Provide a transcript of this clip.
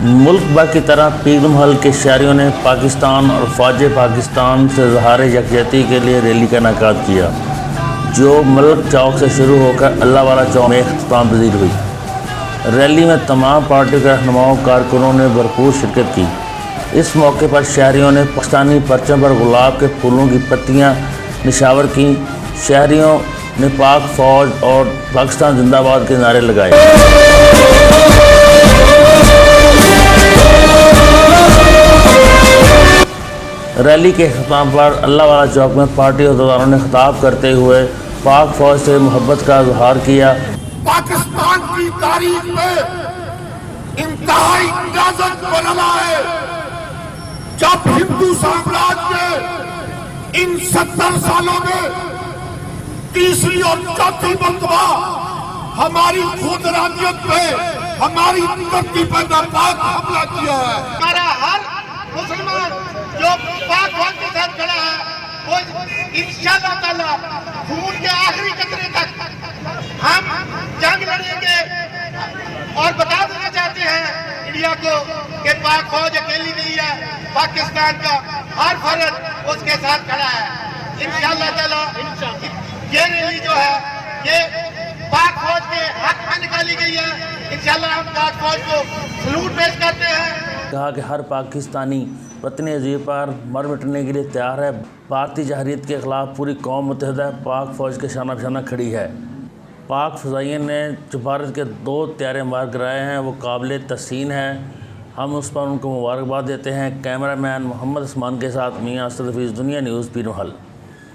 ملک بھر کی طرح پیر محل کے شہریوں نے پاکستان اور فوج پاکستان سے اظہار یکجہتی کے لیے ریلی کا انعقاد کیا، جو ملک چوک سے شروع ہو کر اللہ والا چوک میں اختتام پذیر ہوئی۔ ریلی میں تمام پارٹی کے رہنماؤں کارکنوں نے بھرپور شرکت کی۔ اس موقع پر شہریوں نے پاکستانی پرچم پر گلاب کے پھولوں کی پتیاں نشاور کیں۔ شہریوں نے پاک فوج اور پاکستان زندہ باد کے نعرے لگائے۔ ریلی کے اختتام پر اللہ والا چوک میں پارٹی عہدیداروں نے خطاب کرتے ہوئے پاک فوج سے محبت کا اظہار کیا۔ پاکستان کی تاریخ میں انتہائی اجازت بننا ہے جب ہندو سامراج نے ان 70 سالوں میں تیسری اور چوتھی مرتبہ ہماری خود ارادیت پہ، ہماری دھرتی پہ ناپاک حملہ کیا ہے۔ ہمارا ہر مسلمان جو پاک فوج کے ساتھ کھڑا ہے وہ انشاءاللہ تعالیٰ خون کے آخری قطرے تک ہم جنگ لڑیں گے، اور بتا دینا چاہتے ہیں انڈیا کو کہ پاک فوج اکیلی نہیں ہے، پاکستان کا ہر فرد اس کے ساتھ کھڑا ہے۔ انشاءاللہ تعالیٰ یہ ریلی جو ہے یہ پاک فوج کے حق میں نکالی گئی ہے۔ انشاءاللہ ہم پاک فوج کو سلوٹ پیش کرتے ہیں۔ کہا کہ ہر پاکستانی وطن عزیز پر مر مٹنے کے لیے تیار ہے۔ بھارتی جارحیت کے خلاف پوری قوم متحد ہے، پاک فوج کے شانہ بشانہ کھڑی ہے۔ پاک فضائیہ نے جو بھارت کے 2 طیارے مار گرائے ہیں وہ قابل تحسین ہے، ہم اس پر ان کو مبارکباد دیتے ہیں۔ کیمرہ مین محمد عثمان کے ساتھ میاں اسد حفیظ، دنیا نیوز، پیر محل۔